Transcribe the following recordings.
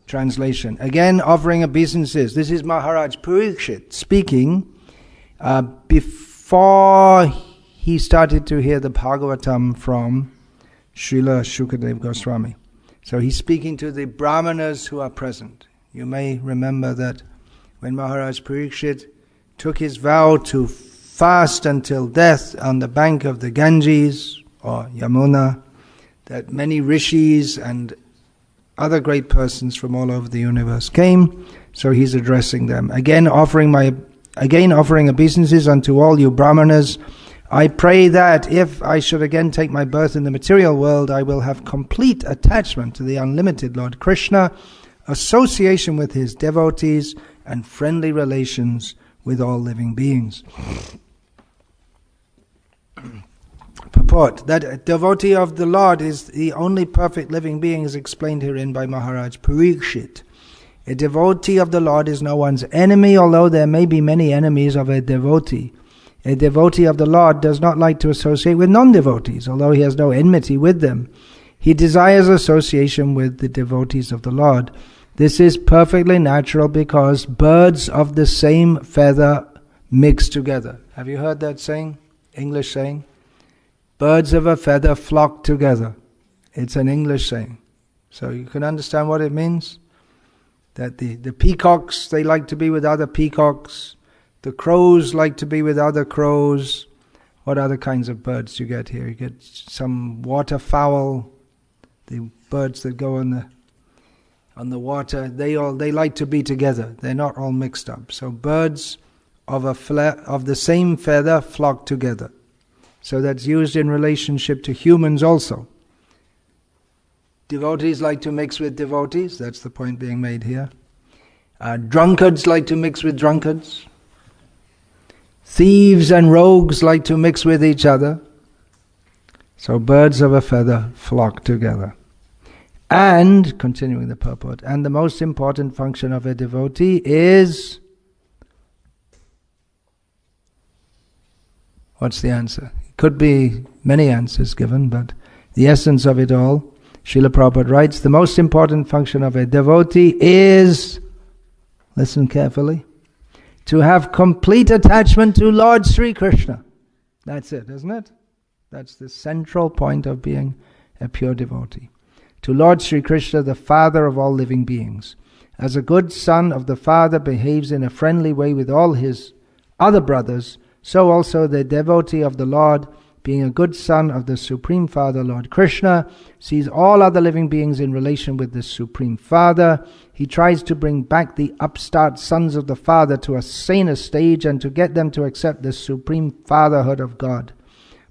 Translation. Again, offering obeisances. This is Maharaj Parikshit speaking before he started to hear the Bhagavatam from Srila Shukadev Goswami. So he's speaking to the Brahmanas who are present. You may remember that when Maharaj Parikshit took his vow to fast until death on the bank of the Ganges or Yamuna, that many rishis and other great persons from all over the universe came, so he's addressing them. Again offering obeisances unto all you Brahmanas, I pray that if I should again take my birth in the material world, I will have complete attachment to the unlimited Lord Krishna, association with his devotees, and friendly relations with all living beings. Purport, that a devotee of the Lord is the only perfect living being is explained herein by Maharaj Parikshit. A devotee of the Lord is no one's enemy, although there may be many enemies of a devotee. A devotee of the Lord does not like to associate with non-devotees, although he has no enmity with them. He desires association with the devotees of the Lord. This is perfectly natural because birds of the same feather mix together. Have you heard that saying? English saying? Birds of a feather flock together. It's an English saying. So you can understand what it means? That the peacocks, they like to be with other peacocks. The crows like to be with other crows. What other kinds of birds do you get here? You get some waterfowl, the birds that go on the water. They like to be together. They're not all mixed up. So birds of the same feather flock together. So that's used in relationship to humans also. Devotees like to mix with devotees. That's the point being made here. Drunkards like to mix with drunkards. Thieves and rogues like to mix with each other. So birds of a feather flock together. And, continuing the purport, and the most important function of a devotee is... What's the answer? Could be many answers given, but the essence of it all, Srila Prabhupada writes, the most important function of a devotee is, listen carefully, to have complete attachment to Lord Sri Krishna. That's it, isn't it? That's the central point of being a pure devotee. To Lord Sri Krishna, the Father of all living beings. As a good son of the Father behaves in a friendly way with all his other brothers, so also the devotee of the Lord, being a good son of the Supreme Father, Lord Krishna, sees all other living beings in relation with the Supreme Father. He tries to bring back the upstart sons of the Father to a saner stage and to get them to accept the Supreme Fatherhood of God.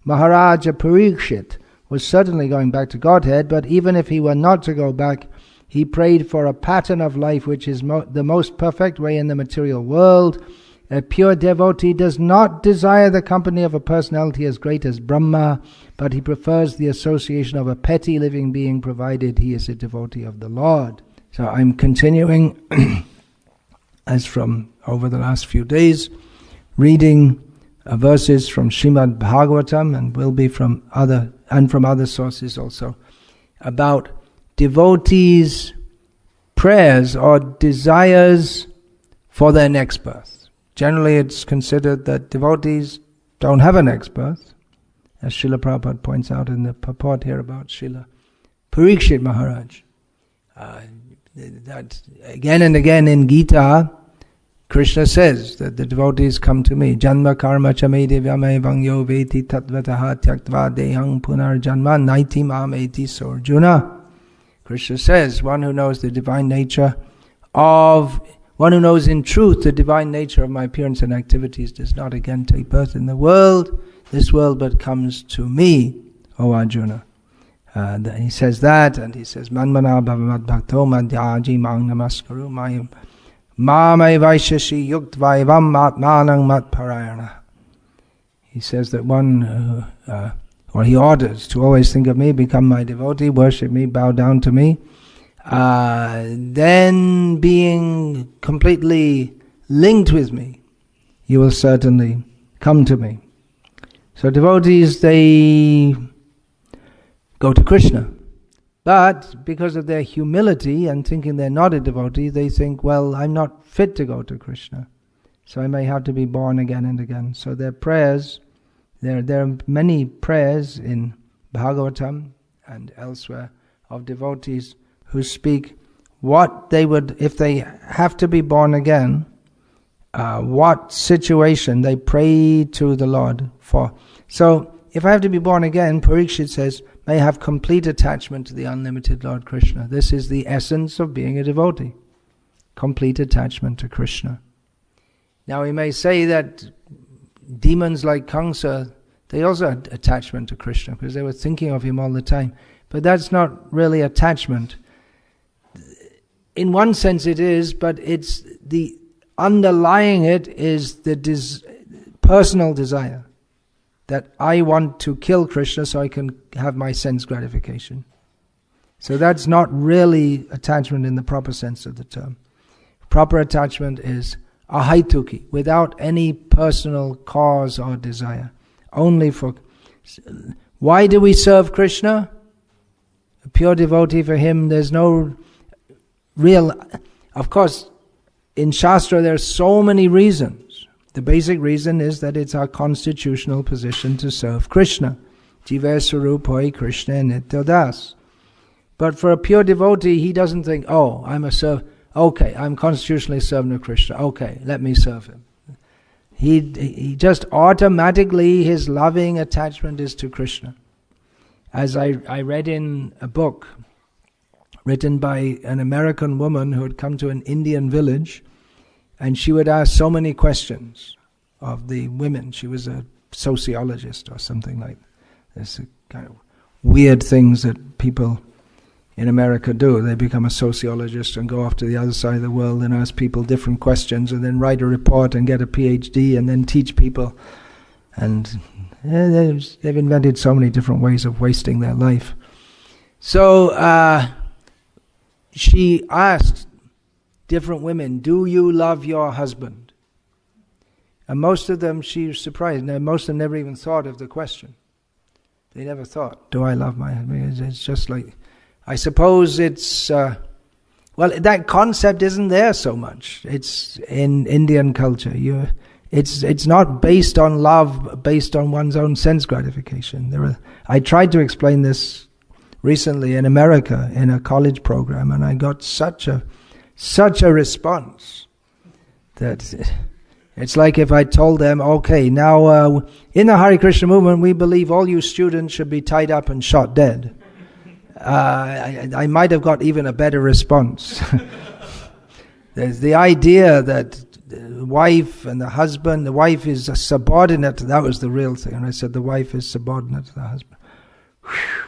Maharaja Parikshit was certainly going back to Godhead, but even if he were not to go back, he prayed for a pattern of life which is the most perfect way in the material world. A pure devotee does not desire the company of a personality as great as Brahma, but he prefers the association of a petty living being, provided he is a devotee of the Lord. So I'm continuing, as from over the last few days, reading verses from Srimad Bhagavatam, and will be from other sources also, about devotees' prayers or desires for their next birth. Generally, it's considered that devotees don't have a next birth, as Srila Prabhupada points out in the purport here about Srila Parikshit Maharaj. That again and again in Gita, Krishna says that the devotees come to me. Janma karma chame devyame vangyo veti tatvataha tyaktva dehang punar janma naiti mam eti sorjuna. Krishna says, one who knows the divine nature one who knows in truth the divine nature of my appearance and activities does not again take birth in this world, but comes to me, O Arjuna. He says that, and he says, Manmana bhavamat bhakto madhyaji mang namaskaru mayam mamai vaishashi yuktvaivam matmanang matparayana. He says that or he orders to always think of me, become my devotee, worship me, bow down to me. Then being completely linked with me, you will certainly come to me. So devotees, they go to Krishna, But because of their humility and thinking they're not a devotee, they think, well, I'm not fit to go to Krishna, so I may have to be born again and again. So their prayers, there are many prayers in Bhagavatam and elsewhere of devotees who speak what they would, if they have to be born again, what situation they pray to the Lord for. So, if I have to be born again, Parikshit says, may have complete attachment to the unlimited Lord Krishna. This is the essence of being a devotee. Complete attachment to Krishna. Now we may say that demons like Kamsa, they also had attachment to Krishna because they were thinking of him all the time. But that's not really attachment. In one sense it is, but it's the underlying it is the personal desire. That I want to kill Krishna so I can have my sense gratification. So that's not really attachment in the proper sense of the term. Proper attachment is ahaituki, without any personal cause or desire. Only for... Why do we serve Krishna? A pure devotee, for him there's no real... Of course, in Shastra there are so many reasons. The basic reason is that it's our constitutional position to serve Krishna. Jiva Sarupoi Krishna Nityadas. But for a pure devotee, he doesn't think, oh, I'm constitutionally serving of Krishna. Okay, let me serve him. He just automatically, his loving attachment is to Krishna. As I read in a book written by an American woman who had come to an Indian village, and she would ask so many questions of the women. She was a sociologist or something like this. Kind of weird things that people in America do. They become a sociologist and go off to the other side of the world and ask people different questions and then write a report and get a PhD and then teach people. And they've invented so many different ways of wasting their life. So she asked different women, do you love your husband? And most of them, she was surprised. Now, most of them never even thought of the question. They never thought, do I love my husband? It's just like, I suppose it's, that concept isn't there so much. It's in Indian culture. It's not based on love, based on one's own sense gratification. I tried to explain this recently in America in a college program, and I got such a response that it's like if I told them, okay, now in the Hare Krishna movement we believe all you students should be tied up and shot dead. I might have got even a better response. There's the idea that the wife and the husband, the wife is a subordinate, that was the real thing. And I said the wife is subordinate to the husband. Whew.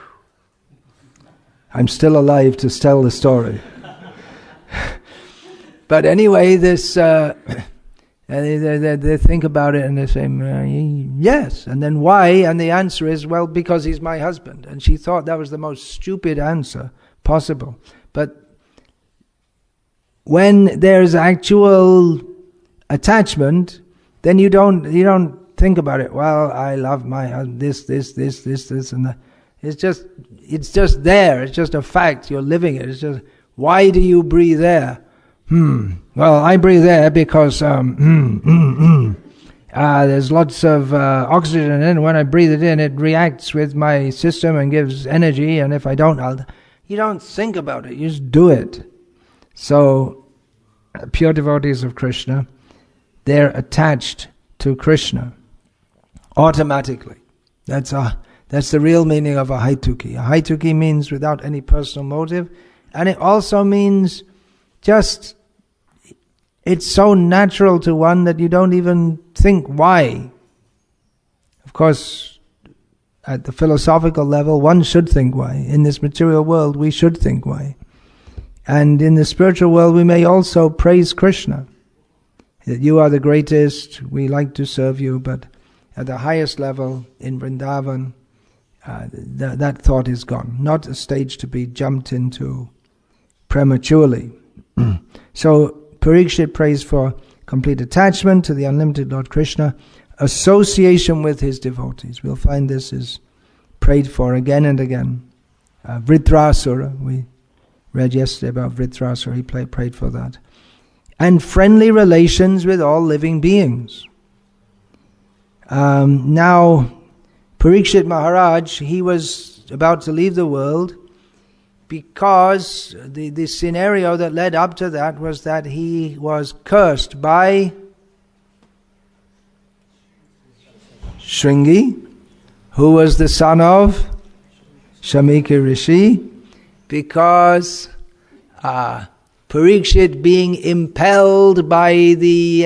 I'm still alive to tell the story. But anyway, this they think about it and they say, yes. And then why? And the answer is, well, because he's my husband. And she thought that was the most stupid answer possible. But when there's actual attachment, then you don't think about it. Well, I love my husband, this, and that. It's just there. It's just a fact. You're living it. It's just, why do you breathe air? Well, I breathe air because there's lots of oxygen in it, and when I breathe it in, it reacts with my system and gives energy, and if I don't, you don't think about it, you just do it. So, pure devotees of Krishna, they're attached to Krishna automatically. That's the real meaning of ahaituki. Ahaituki means without any personal motive, and it also means just, it's so natural to one that you don't even think why. Of course, at the philosophical level, one should think why. In this material world, we should think why. And in the spiritual world, we may also praise Krishna. That you are the greatest, we like to serve you, but at the highest level, in Vrindavan, that thought is gone. Not a stage to be jumped into prematurely. So, Parikshit prays for complete attachment to the unlimited Lord Krishna, association with his devotees. We'll find this is prayed for again and again. Vritrasura. We read yesterday about Vritrasura. He prayed for that. And friendly relations with all living beings. Now, Parikshit Maharaj, he was about to leave the world because the scenario that led up to that was that he was cursed by Shringi, who was the son of Shamika Rishi, because Parikshit, being impelled by the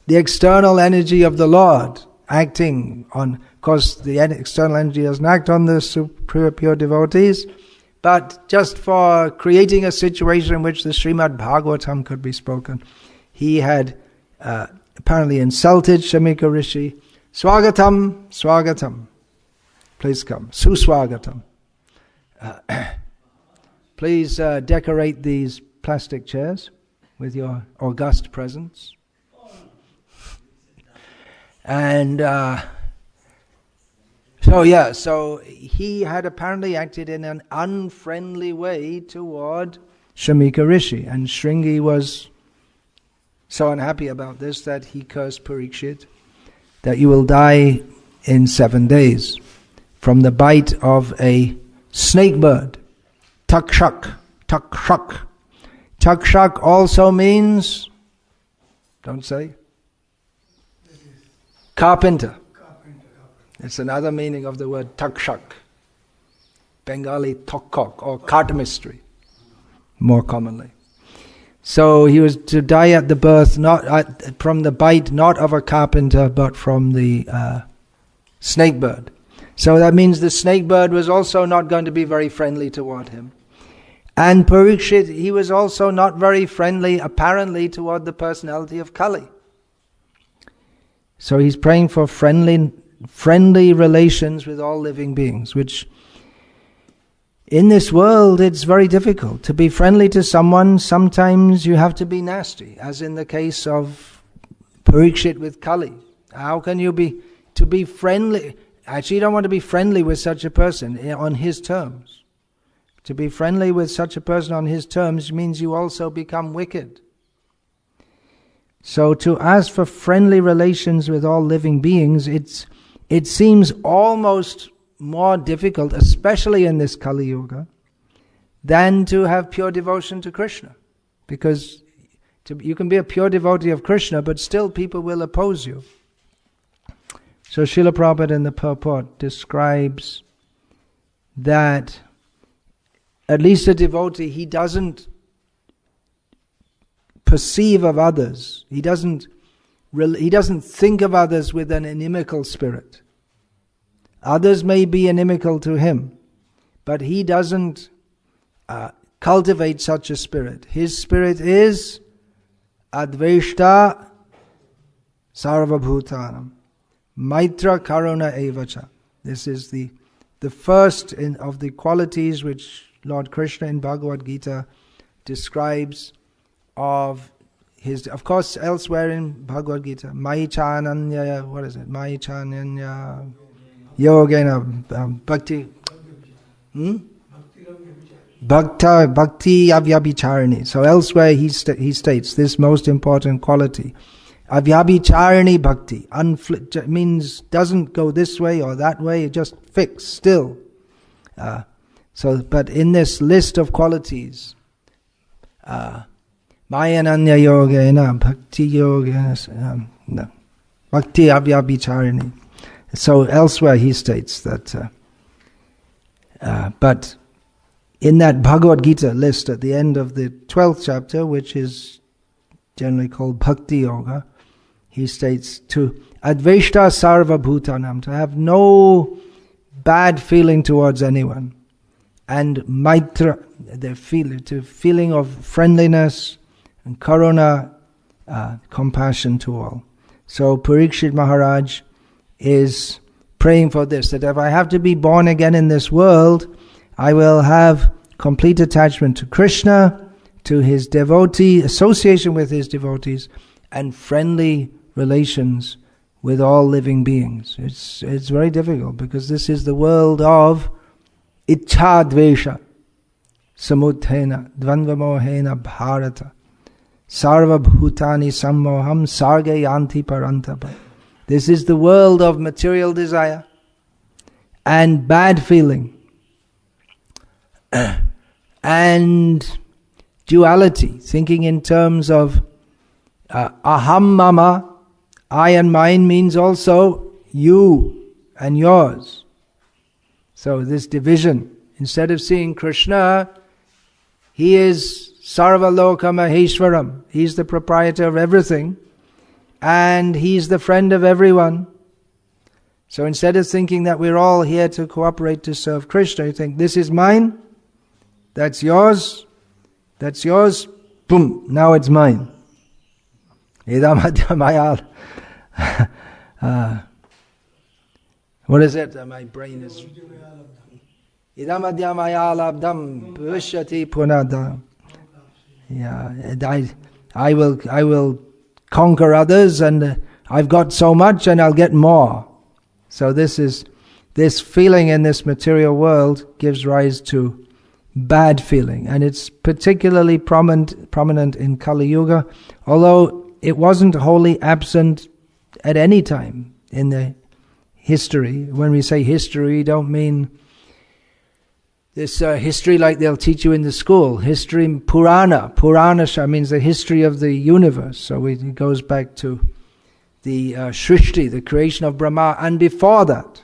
external energy of the Lord, acting on, because the external energy doesn't act on the pure devotees, but just for creating a situation in which the Srimad Bhagavatam could be spoken, he had apparently insulted Shamika Rishi. Swagatam, Swagatam. Please come. Suswagatam. Please decorate these plastic chairs with your august presence. And so he had apparently acted in an unfriendly way toward Shamika Rishi. And Shringi was so unhappy about this that he cursed Parikshit that you will die in 7 days from the bite of a snake bird. Takshak. Takshak. Takshak also means, don't say, carpenter. It's another meaning of the word takshak. Bengali tokkok, or cart mystery, more commonly. So he was to die at the birth, from the bite not of a carpenter, but from the snake bird. So that means the snake bird was also not going to be very friendly toward him. And Parikshit, he was also not very friendly, apparently, toward the personality of Kali. So he's praying for friendly relations with all living beings, which in this world it's very difficult. To be friendly to someone, sometimes you have to be nasty, as in the case of Parikshit with Kali. How can you be friendly? Actually, you don't want to be friendly with such a person on his terms. To be friendly with such a person on his terms means you also become wicked. So to ask for friendly relations with all living beings, it seems almost more difficult, especially in this Kali Yuga, than to have pure devotion to Krishna. Because you can be a pure devotee of Krishna, but still people will oppose you. So Srila Prabhupada in the purport describes that at least a devotee, he doesn't perceive of others. He doesn't think of others with an inimical spirit. Others may be inimical to him, but he doesn't cultivate such a spirit. His spirit is Adveshta Sarvabhutanam, Maitra Karuna Evacha. This is the first of the qualities which Lord Krishna in Bhagavad Gita describes of his, of course, elsewhere in Bhagavad Gita, Maichananya, what is it? Maichananya Yogena Bhakti. Bhakti Avyabhicharani. So elsewhere he states this most important quality. Avyabhicharani Bhakti. Means doesn't go this way or that way, it just fixed, still. But in this list of qualities, Mayananya Yogena, Bhakti Yogena, Bhakti Avyabhicharani. So elsewhere he states that, but in that Bhagavad Gita list at the end of the 12th chapter, which is generally called Bhakti Yoga, he states to Adveshta Sarva Bhutanam, to have no bad feeling towards anyone, and Maitra, the feeling of friendliness and Karuna, compassion to all. So Parikshit Maharaj is praying for this, that if I have to be born again in this world, I will have complete attachment to Krishna, to his devotee, association with his devotees, and friendly relations with all living beings. It's very difficult because this is the world of Ichha dvesha samudhena dvandvamohena bharata sarva bhutani sammoham sarga yanti parantapa. This is the world of material desire and bad feeling and duality, thinking in terms of aham mama, I and mine, means also you and yours. So this division, instead of seeing Krishna, he is Sarva Loka Maheshwaram, he's the proprietor of everything, and he's the friend of everyone. So instead of thinking that we're all here to cooperate to serve Krishna, you think, this is mine, that's yours, boom, now it's mine. What is it? My brain is... Idamadhyamayalabdam bhushyati punada. Yeah, I will conquer others, and I've got so much and I'll get more. So this feeling in this material world gives rise to bad feeling, and it's particularly prominent in Kali Yuga, although it wasn't wholly absent at any time in the history. When we say history, we don't mean this history like they'll teach you in the school. History, Purana means the history of the universe. So it goes back to the Shrishti, the creation of Brahma, and before that,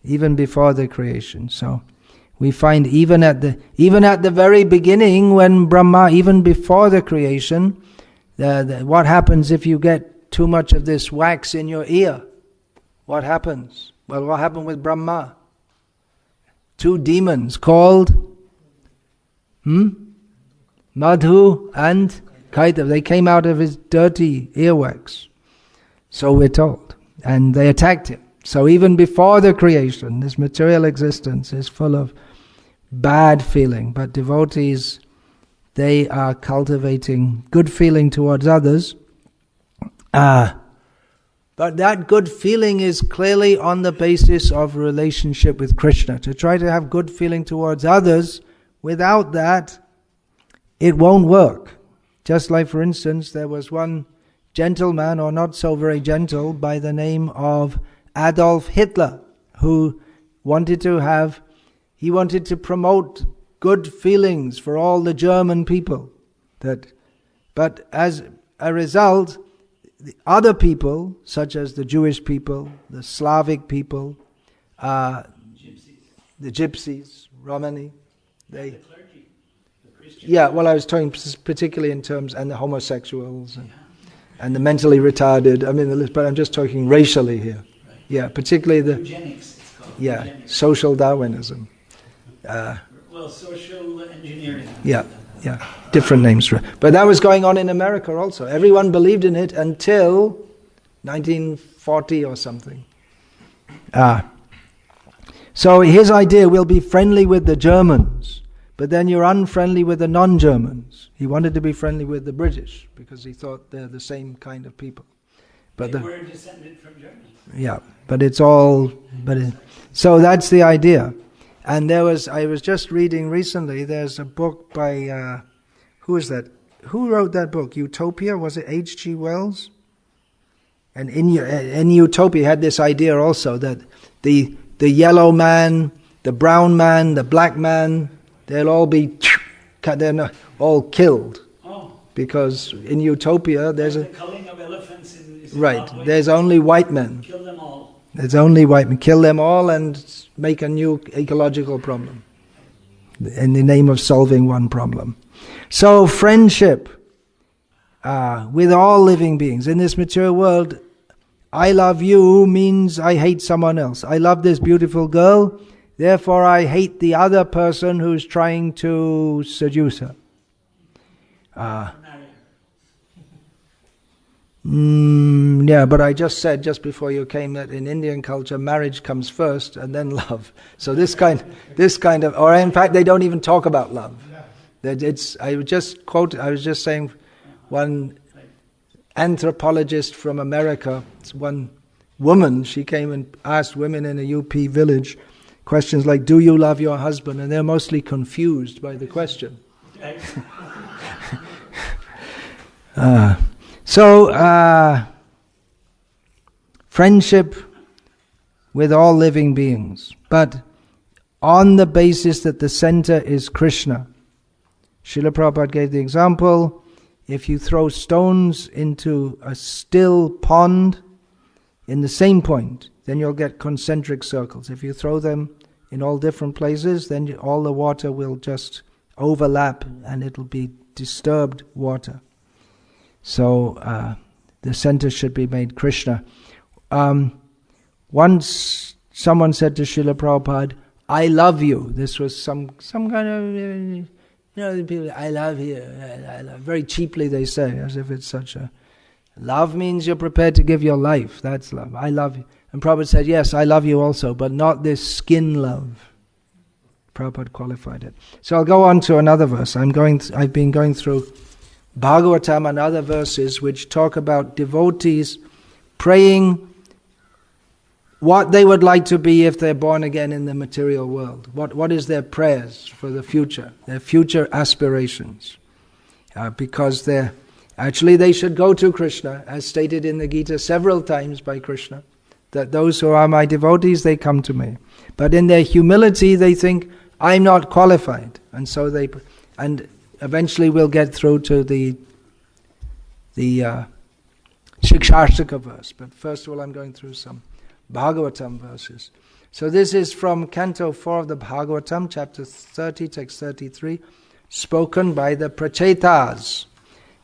even before the creation. So we find even at the very beginning, when Brahma, even before the creation, what happens if you get too much of this wax in your ear? What happens? Well, what happened with Brahma? Two demons called Madhu and Kaitav. They came out of his dirty earwax. So we're told. And they attacked him. So even before the creation, this material existence is full of bad feeling. But devotees, they are cultivating good feeling towards others. But that good feeling is clearly on the basis of relationship with Krishna. To try to have good feeling towards others, without that, it won't work. Just like, for instance, there was one gentleman, or not so very gentle, by the name of Adolf Hitler, who wanted to promote good feelings for all the German people. But as a result, the other people, such as the Jewish people, the Slavic people, the Gypsies, Romani, the clergy, the Christians. Yeah, well, I was talking particularly in terms, and the homosexuals, and the mentally retarded. I mean, but I'm just talking racially here. Right. Yeah, particularly the eugenics. It's called eugenics. Social Darwinism. Social engineering. Yeah. Different names for it. But that was going on in America also. Everyone believed in it until 1940 or something. So his idea, will be friendly with the Germans, but then you're unfriendly with the non-Germans. He wanted to be friendly with the British because he thought they're the same kind of people. But they were descended from Germany. Yeah, but it's all... so that's the idea. And I was just reading recently, there's a book by, who is that? Who wrote that book? Utopia? Was it HG Wells? And in Utopia, he had this idea also that the yellow man, the brown man, the black man, they'll all be all killed. Oh. Because in Utopia, there's the culling of elephants in right. There's only white men. Kill them all. There's only white men. Kill them all and make a new ecological problem in the name of solving one problem. So friendship with all living beings in this material world. I love you means I hate someone else. I love this beautiful girl, therefore I hate the other person who's trying to seduce her. Yeah, but I just said just before you came that in Indian culture marriage comes first and then love. So this kind of, or in fact they don't even talk about love. I was just saying one anthropologist from America, one woman, she came and asked women in a UP village, questions like, do you love your husband? And they're mostly confused by the question. Friendship with all living beings, but on the basis that the center is Krishna. Srila Prabhupada gave the example, if you throw stones into a still pond in the same point, then you'll get concentric circles. If you throw them in all different places, then all the water will just overlap and it'll be disturbed water. So the center should be made Krishna. Once someone said to Srila Prabhupada, I love you. This was some kind of, people, I love you. I love. Very cheaply they say, as if it's such a... Love means you're prepared to give your life. That's love. I love you. And Prabhupada said, yes, I love you also, but not this skin love. Prabhupada qualified it. So I'll go on to another verse. I've been going through Bhagavatam and other verses which talk about devotees praying what they would like to be if they're born again in the material world. What is their prayers for the future, their future aspirations. Because they should go to Krishna, as stated in the Gita several times by Krishna, that those who are my devotees, they come to me. But in their humility, they think, I'm not qualified. And so and eventually we'll get through to the Shikshashtaka verse. But first of all, I'm going through some Bhagavatam verses. So this is from Canto 4 of the Bhagavatam, chapter 30, text 33, spoken by the Prachetas.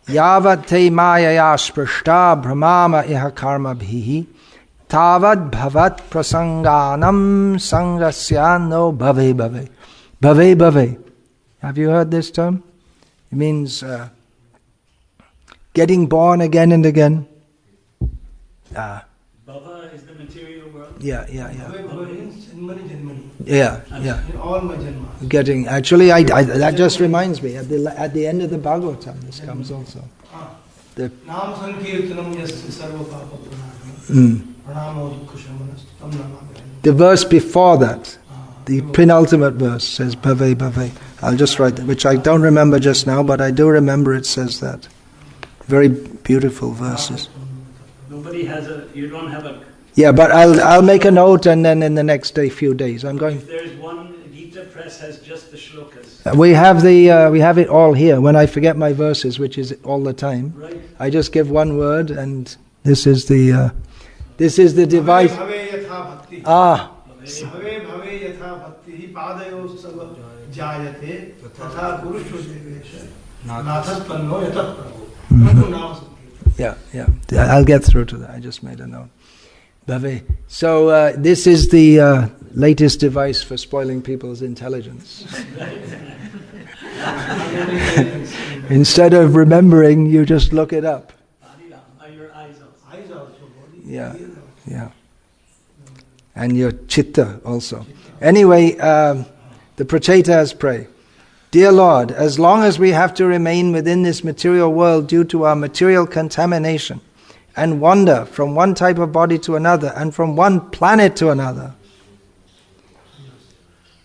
Yavat te mayaya sprishta brahmama iha karma bhihi tavad bhavat prasanganam sangasya no bhave bhave. Bhave bhave. Have you heard this term? It means getting born again and again. Bhava is the material world. Yeah. Janmani. Yeah. In all my janmas. Getting, actually, that just reminds me, at the end of the Bhagavatam, this comes also. The Nam sankirtanam yasya sarva papa pranama. Pranamo dukkha shamanas tam namami. The verse before that, the penultimate verse says bhave bhave. I'll just write that, which I don't remember just now, but I do remember it says that. Very beautiful verses. You don't have a... Yeah, but I'll make a note, and then in the next few days, I'm going... If there's one, Gita Press has just the shlokas. We have it all here. When I forget my verses, which is all the time, right. I just give one word, and this is the device. Yeah. I'll get through to that. I just made a note. So this is the latest device for spoiling people's intelligence. Instead of remembering, you just look it up. Your eyes also. Yeah. And your chitta also. Anyway, the Prachetas pray. Dear Lord, as long as we have to remain within this material world due to our material contamination and wander from one type of body to another and from one planet to another,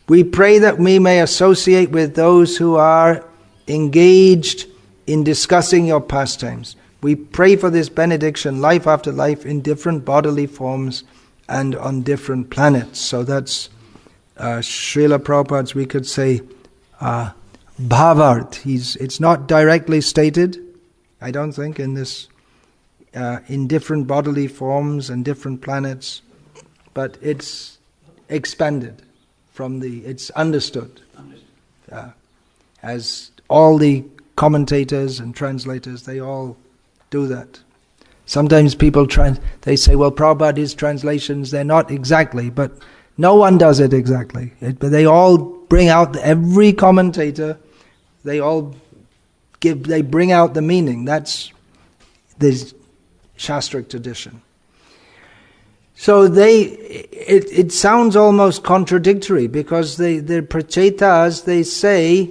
we pray that we may associate with those who are engaged in discussing your pastimes. We pray for this benediction life after life in different bodily forms and on different planets. So that's Srila Prabhupada's, we could say, Bhavart. It's not directly stated, I don't think, in this, in different bodily forms and different planets, but it's expanded from it's understood. As all the commentators and translators, they all do that. Sometimes people they say, well, Prabhupada's translations, they're not exactly, but no one does it exactly. But they all bring out, every commentator, they bring out the meaning. That's the Shastric tradition. So it sounds almost contradictory, because the Prachetas, they say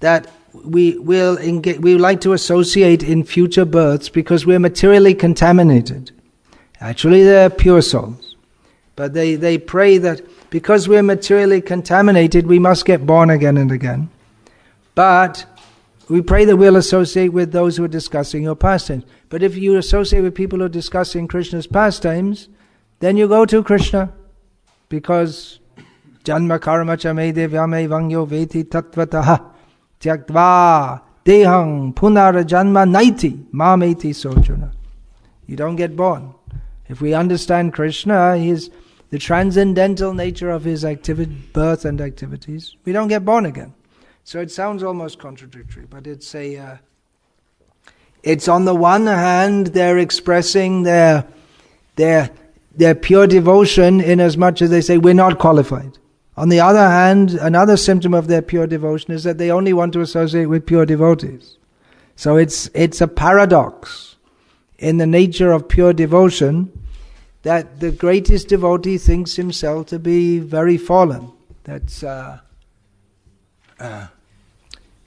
that we like to associate in future births because we're materially contaminated. Actually, they're pure souls. But they pray that because we're materially contaminated, we must get born again and again. But we pray that we'll associate with those who are discussing your pastimes. But if you associate with people who are discussing Krishna's pastimes, then you go to Krishna. Because Janma karma cha me devyame vangyo veti tattvataha tyaktva dehang punara janma naiti mameti sochuna. You don't get born. If we understand Krishna, the transcendental nature of his birth and activities, we don't get born again. So it sounds almost contradictory, but it's on the one hand they're expressing their pure devotion in as much as they say we're not qualified. On the other hand, another symptom of their pure devotion is that they only want to associate with pure devotees. So it's a paradox in the nature of pure devotion that the greatest devotee thinks himself to be very fallen. That's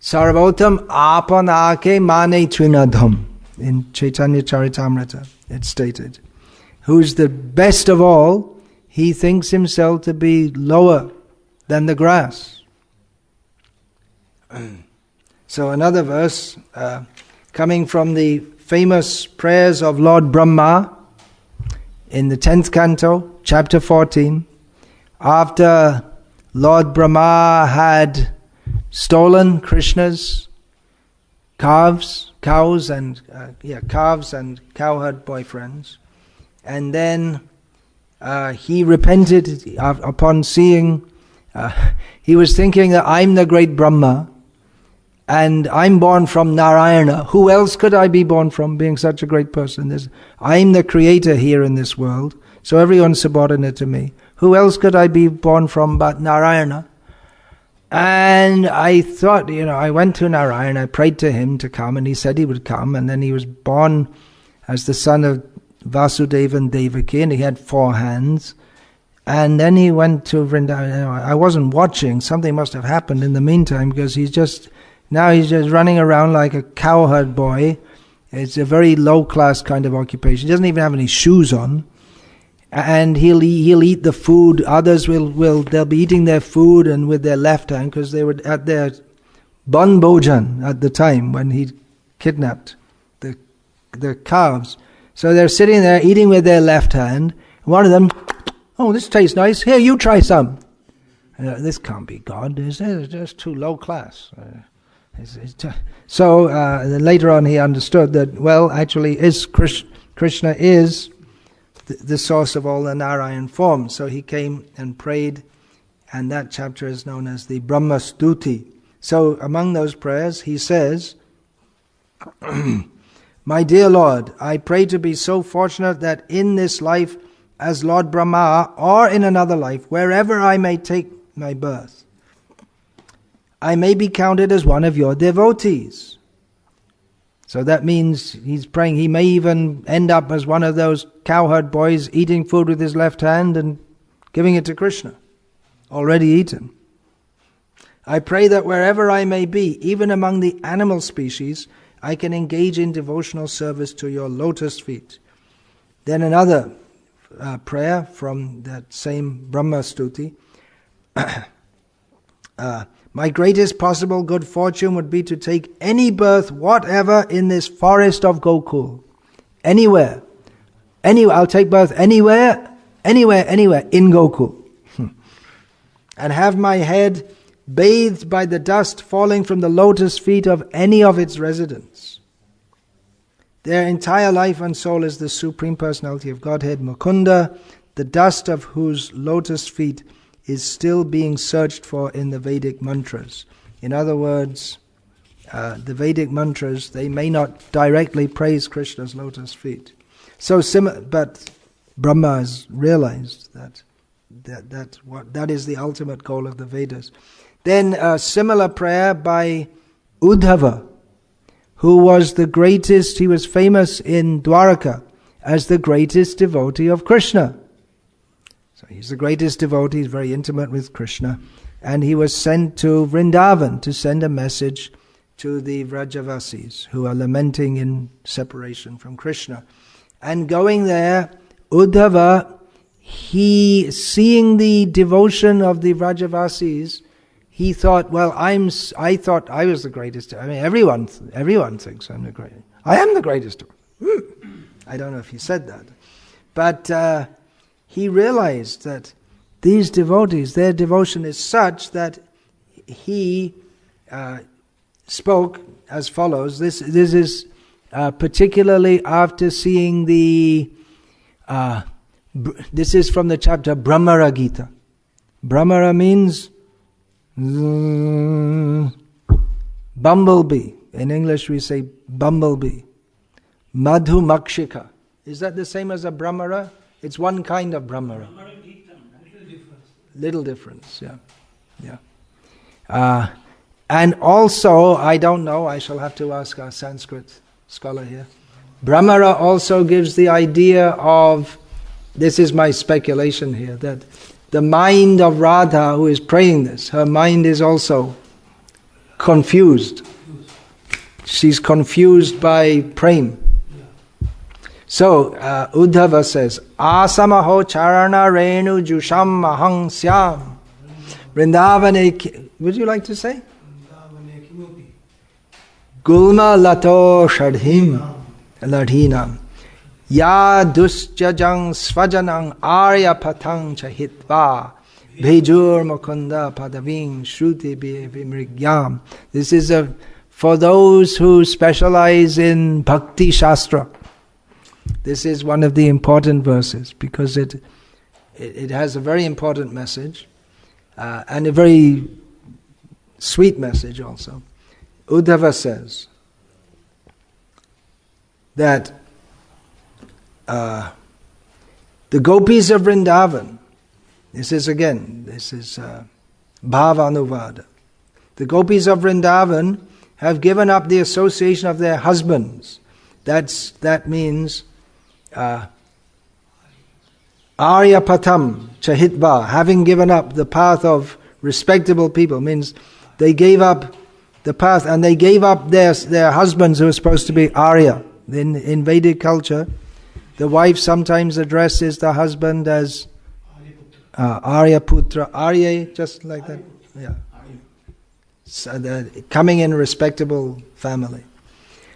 Sarvotam apanake mane trinadham. In Chaitanya Charitamrita it's stated. Who's the best of all, he thinks himself to be lower than the grass. So another verse, coming from the famous prayers of Lord Brahma, in the 10th canto, chapter 14, after Lord Brahma had stolen Krishna's calves and cowherd boyfriends, and then he repented upon seeing, he was thinking that I'm the great Brahma, and I'm born from Narayana. Who else could I be born from, being such a great person? I'm the creator here in this world, so everyone's subordinate to me. Who else could I be born from but Narayana? And I thought, I went to Narayana, I prayed to him to come, and he said he would come, and then he was born as the son of Vasudeva and Devaki, and he had 4 hands. And then he went to Vrindavan. I wasn't watching, something must have happened in the meantime, because he's just running around like a cowherd boy. It's a very low-class kind of occupation. He doesn't even have any shoes on. And he'll eat the food. Others they'll be eating their food and with their left hand, because they were at their ban bhojan at the time when he kidnapped the calves. So they're sitting there eating with their left hand. One of them, oh, this tastes nice. Here, you try some. This can't be God. It's just too low class. So later on he understood that, well, actually Krishna is the source of all the Narayan forms. So he came and prayed, and that chapter is known as the Brahma Stuti. So among those prayers he says, my dear Lord, I pray to be so fortunate that in this life as Lord Brahma, or in another life, wherever I may take my birth, I may be counted as one of your devotees. So that means he's praying he may even end up as one of those cowherd boys eating food with his left hand and giving it to Krishna, already eaten. I pray that wherever I may be, even among the animal species, I can engage in devotional service to your lotus feet. Then another prayer from that same Brahma Stuti. My greatest possible good fortune would be to take any birth whatever in this forest of Gokul. Anywhere. I'll take birth anywhere in Gokul. And have my head bathed by the dust falling from the lotus feet of any of its residents. Their entire life and soul is the Supreme Personality of Godhead, Mukunda, the dust of whose lotus feet is still being searched for in the Vedic mantras. In other words, the Vedic mantras, they may not directly praise Krishna's lotus feet. But Brahma has realized that is the ultimate goal of the Vedas. Then a similar prayer by Uddhava, who was the greatest, he was famous in Dwaraka as the greatest devotee of Krishna. So he's the greatest devotee, he's very intimate with Krishna. And he was sent to Vrindavan to send a message to the Vrajavasis who are lamenting in separation from Krishna. And going there, Uddhava, he, seeing the devotion of the Vrajavasis, he thought, well, I thought I was the greatest. I mean, everyone thinks I'm the greatest. I am the greatest. I don't know if he said that. But he realized that these devotees, their devotion is such that he spoke as follows. This is particularly after seeing the... this is from the chapter Brahmara Gita. Brahmara means bumblebee. In English we say bumblebee. Madhu Makshika. Is that the same as a Brahmara? It's one kind of Brahmara. Little difference, yeah. And also, I don't know, I shall have to ask our Sanskrit scholar here. Brahmara also gives the idea of, this is my speculation here, that the mind of Radha who is praying this, her mind is also confused. She's confused by prem. So, Uddhava says, Asamaho charana renu jusham mahang syam. Vrindavane, would you like to say? Gulma lato shadhim ladhinam. Ya dusjajang svajanang arya patang chahitva. Bhejur mukunda padaving shruti vimrigyam. This is for those who specialize in Bhakti Shastra. This is one of the important verses because it has a very important message and a very sweet message also. Uddhava says that the gopis of Vrindavan, this is Bhavanuvada. The gopis of Vrindavan have given up the association of their husbands. That means Arya Patam Chahitva, having given up the path of respectable people, means they gave up the path and they gave up their husbands who are supposed to be Arya. In Vedic culture, the wife sometimes addresses the husband as Arya Putra, Arya, just like that. Yeah. So coming in a respectable family.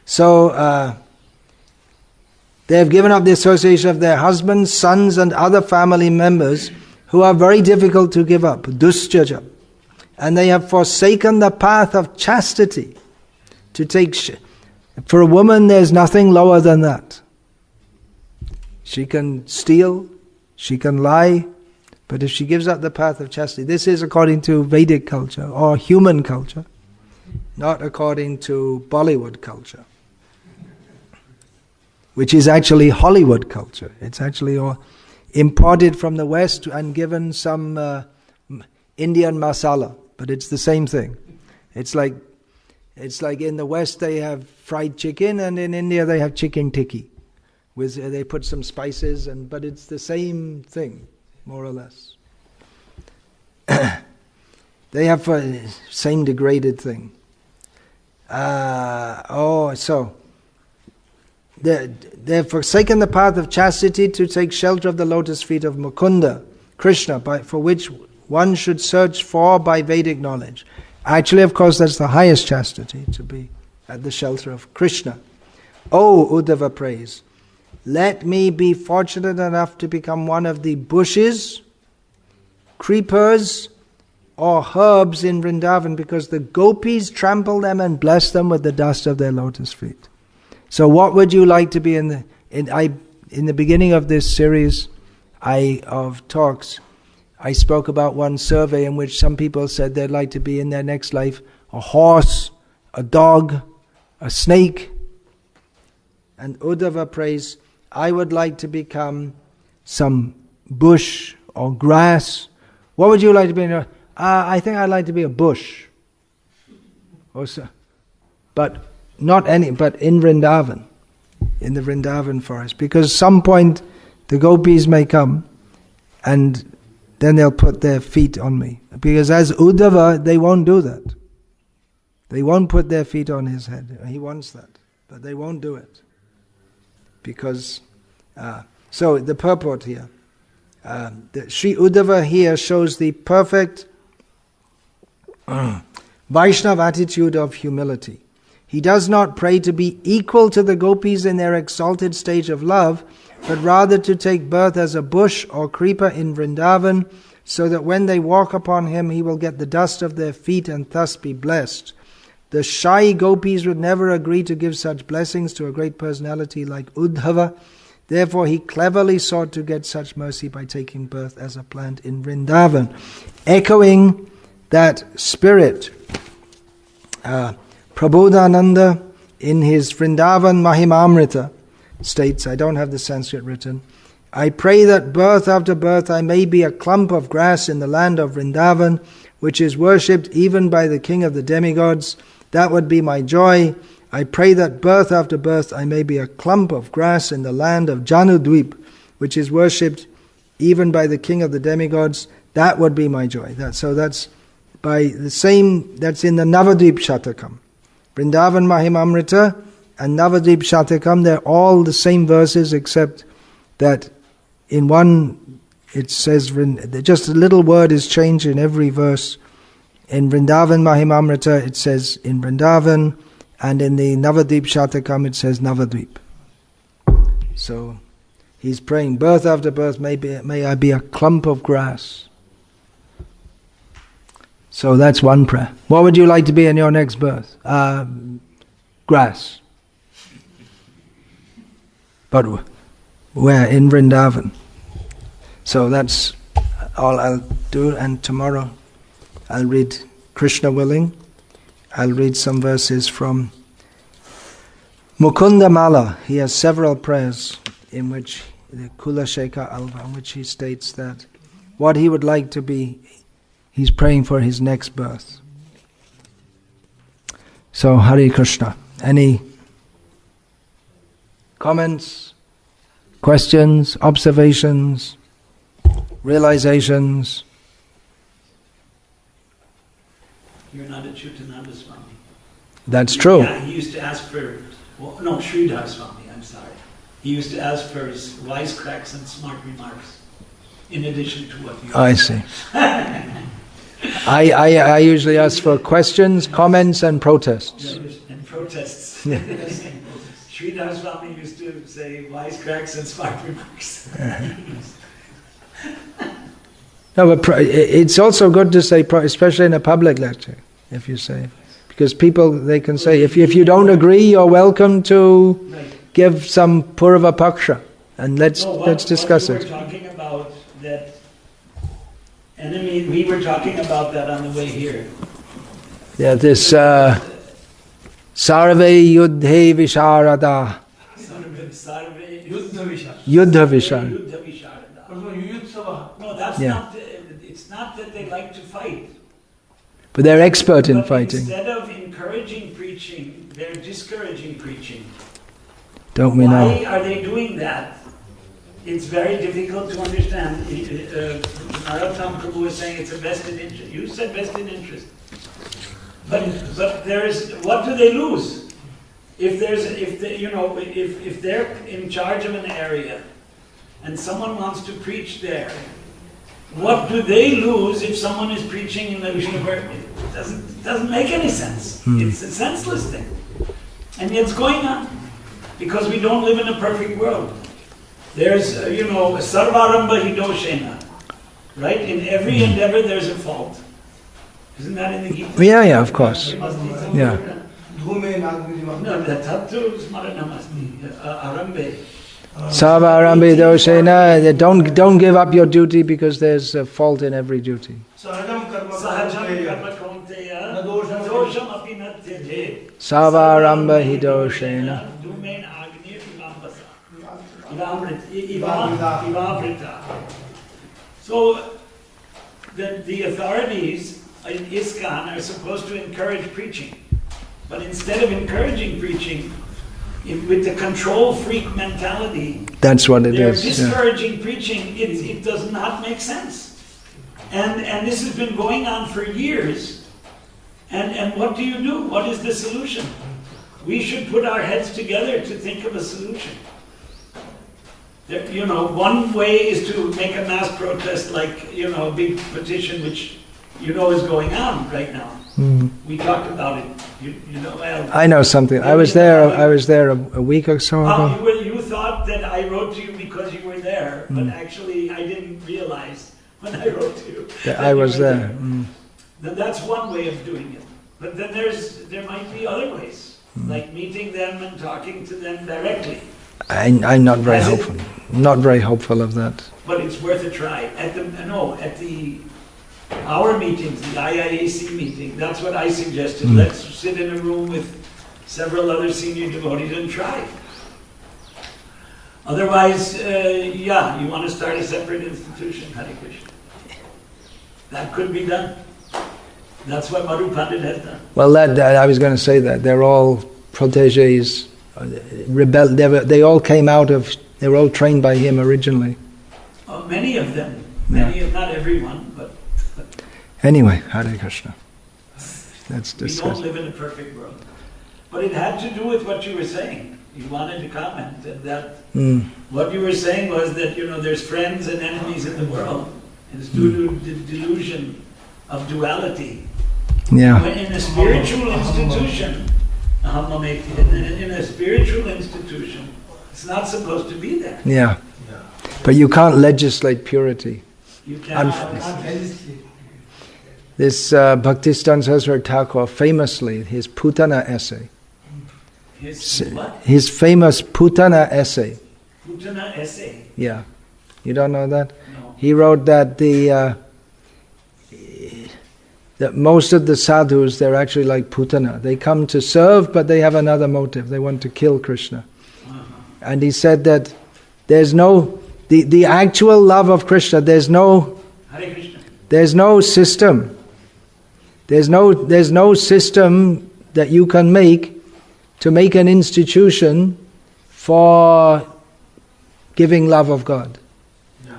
So they have given up the association of their husbands, sons, and other family members who are very difficult to give up, dusjaja. And they have forsaken the path of chastity to take. For a woman, there's nothing lower than that. She can steal, she can lie, but if she gives up the path of chastity, this is according to Vedic culture or human culture, not according to Bollywood culture, which is actually Hollywood culture. It's actually imported from the West and given some Indian masala, but it's the same thing. It's like in the West they have fried chicken, and in India they have chicken tikki. They put some spices, but it's the same thing, more or less. They have same degraded thing. So they've forsaken the path of chastity to take shelter of the lotus feet of Mukunda, Krishna, for which one should search for by Vedic knowledge. Actually, of course, that's the highest chastity, to be at the shelter of Krishna. Oh, Uddhava prays, let me be fortunate enough to become one of the bushes, creepers, or herbs in Vrindavan, because the gopis trample them and bless them with the dust of their lotus feet. So what would you like to be in the beginning of this series of talks, I spoke about one survey in which some people said they'd like to be in their next life a horse, a dog, a snake. And Uddhava prays, I would like to become some bush or grass. What would you like to be? I think I'd like to be a bush. But in Vrindavan, in the Vrindavan forest. Because some point the gopis may come and then they'll put their feet on me. Because as Uddhava, they won't do that. They won't put their feet on his head. He wants that. But they won't do it. Because, so the purport here. Sri Uddhava here shows the perfect Vaishnava attitude of humility. He does not pray to be equal to the gopis in their exalted stage of love, but rather to take birth as a bush or creeper in Vrindavan, so that when they walk upon him, he will get the dust of their feet and thus be blessed. The shy gopis would never agree to give such blessings to a great personality like Uddhava. Therefore, he cleverly sought to get such mercy by taking birth as a plant in Vrindavan. Echoing that spirit, Prabodhananda in his Vrindavan Mahimamrita states, I don't have the Sanskrit written, I pray that birth after birth I may be a clump of grass in the land of Vrindavan, which is worshipped even by the king of the demigods. That would be my joy. I pray that birth after birth I may be a clump of grass in the land of Janudvip, which is worshipped even by the king of the demigods. That would be my joy. So that's by the same, that's in the Navadvip Shatakam. Vrindavan Mahimamrita and Navadvip Shatakam, they're all the same verses except that in one it says, just a little word is changed in every verse. In Vrindavan Mahimamrita it says in Vrindavan, and in the Navadvip Shatakam it says Navadvip. So he's praying, birth after birth may I be a clump of grass. So that's one prayer. What would you like to be in your next birth? Grass. But where? In Vrindavan. So that's all I'll do, and tomorrow I'll read, Krishna willing, I'll read some verses from Mukunda Mala. He has several prayers in which, the Kula Shekha Alva, in which he states that what he would like to be, he's praying for his next birth. So, Hare Krishna. Any comments, questions, observations, realizations? You're not a Chutananda Swami. That's true. Yeah, he used to ask for, Sridhar Swami, I'm sorry. He used to ask for his wisecracks and smart remarks, in addition to what you I see. I usually ask for questions, comments, and protests. And protests. Yeah. Sridhar Swami used to say wisecracks and smart remarks. No, but it's also good to say, especially in a public lecture, if you say, because people, they can say, if you don't agree, you're welcome to give some Purva Paksha, and let's discuss it. We were talking about that enemy. We were talking about that on the way here. Yeah, this Sarve Yudhe Visharada. Yuddha Visharada. No, that's not. It's not that they like to fight. But they're expert in fighting. Instead of encouraging preaching, they're discouraging preaching. Don't we know? Why are they doing that? It's very difficult to understand. Narottam Prabhu was saying it's a vested interest. You said vested interest. But there is, what do they lose? If they're in charge of an area and someone wants to preach there, what do they lose if someone is preaching in the Vishnuvarma? It doesn't make any sense. It's a senseless thing. And yet it's going on. Because we don't live in a perfect world. There's, sarvaramba hidoshena. Right? In every endeavor there's a fault. Isn't that in the Gita? Yeah, of course. Yeah. No, that's tattu smaranamasti. Arambe. Sava Arambe Doshena, don't give up your duty because there's a fault in every duty. Sava Aramba Hidoshena. So the authorities in ISKCON are supposed to encourage preaching. But instead of encouraging preaching, with the control freak mentality, that's what it they're is. discouraging preaching. It does not make sense. And this has been going on for years. And what do you do? What is the solution? We should put our heads together to think of a solution. One way is to make a mass protest, like, a big petition, which is going on right now. We talked about it. I know something. I was there a week or so ago. You thought that I wrote to you because you were there, but actually I didn't realize when I wrote to you that I was there. Then that's one way of doing it. But then there might be other ways, like meeting them and talking to them directly. I'm not very hopeful. Not very hopeful of that. But it's worth a try. At our meetings, the IIAC meeting, that's what I suggested. Let's sit in a room with several other senior devotees and try. Otherwise, you want to start a separate institution, Hare Krishna. That could be done. That's what Madhu Pandit has done. Well, I was going to say that. They're all proteges, they all came out of, they were all trained by him originally. Many of them. Not everyone, but... Anyway, Hare Krishna. Let's discuss. We don't live in a perfect world. But it had to do with what you were saying. You wanted to comment that what you were saying was that, there's friends and enemies in the world. It's due to the delusion of duality. Yeah. When in a spiritual institution, it's not supposed to be there. Yeah. But you can't legislate purity. You cannot. This Bhaktistan Sahasra Thakur famously, his Putana essay. His famous Putana essay. Putana essay? Yeah. You don't know that? No. He wrote that that most of the sadhus, they're actually like Putana. They come to serve, but they have another motive. They want to kill Krishna. And he said that there's no, the actual love of Krishna, there's no system. There's no system that you can make to make an institution for giving love of God.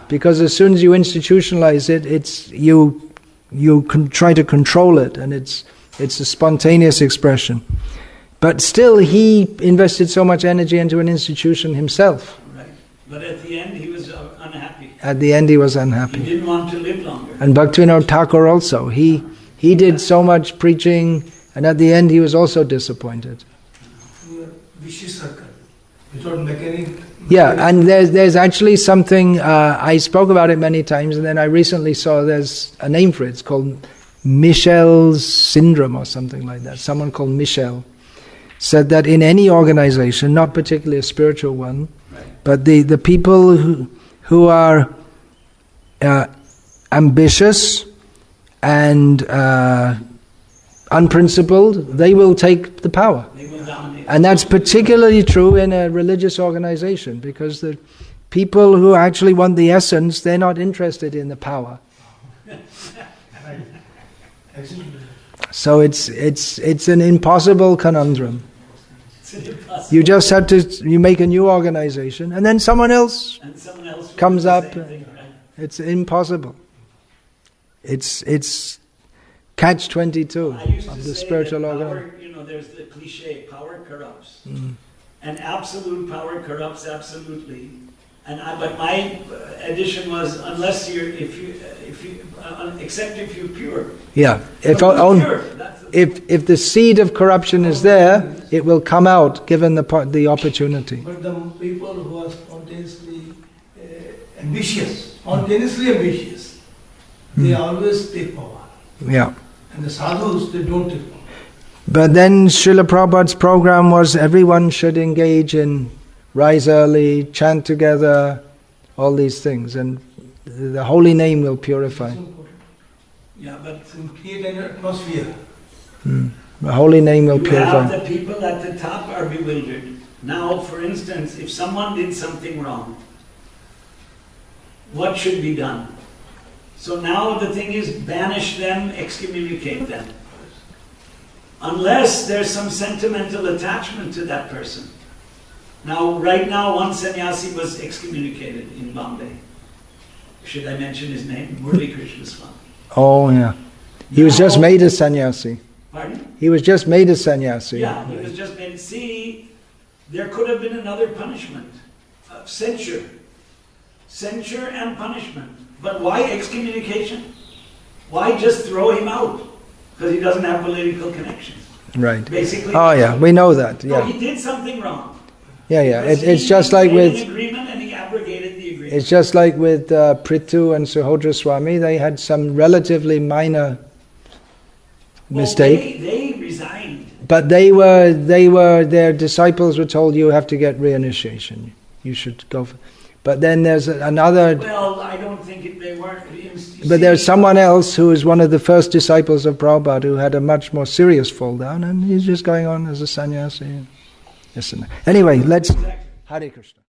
Because as soon as you institutionalize it, you can try to control it, and it's a spontaneous expression. But still, he invested so much energy into an institution himself. Right. But at the end, he was unhappy. At the end, he was unhappy. He didn't want to live longer. And Bhaktivinoda Thakur also. He did so much preaching, and at the end, he was also disappointed. Vicious circle. Without mechanic. Yeah, and there's actually something, I spoke about it many times, and then I recently saw there's a name for it. It's called Michel's syndrome or something like that. Someone called Michel said that in any organization, not particularly a spiritual one, but the people who are ambitious and unprincipled, they will take the power. And that's particularly true in a religious organization, because the people who actually want the essence, they're not interested in the power. So it's an impossible conundrum. You just have to, you make a new organization, and then someone else comes up. It's impossible. It's catch-22 of the spiritual organization. There's the cliche, power corrupts. And absolute power corrupts absolutely. But my addition was, except if you're pure. Yeah. If the seed of corruption is there, it will come out given the opportunity. But the people who are spontaneously ambitious, they always take power. Yeah. And the sadhus, they don't take power. But then Srila Prabhupada's program was everyone should engage in rise early, chant together, all these things, and the holy name will purify. Yeah, but create an atmosphere. The holy name will purify. The people at the top are bewildered. Now, for instance, if someone did something wrong, what should be done? So now the thing is, banish them, excommunicate them. Unless there's some sentimental attachment to that person. Now, right now, one sannyasi was excommunicated in Bombay. Should I mention his name? Murli Krishna Swami. Oh, yeah. He was just made a sannyasi. Pardon? He was just made a sannyasi. Yeah, he was just made. See, there could have been another punishment of censure. censure and punishment. But why excommunication? Why just throw him out? Because he doesn't have political connections. Right. Basically. Oh yeah, we know that. No, Yeah. he did something wrong. Yeah. Because It's he just like made with. an agreement and he abrogated the agreement. It's just like with Prithu and Suhodra Swami. They had some relatively minor mistake, They resigned. but their disciples were told you have to get reinitiation. You should go. But then there's another. Well, I don't think they weren't. But there's someone else who is one of the first disciples of Prabhupada who had a much more serious fall down, and he's just going on as a sannyasi. Yes and no. Anyway, let's. Hare Krishna.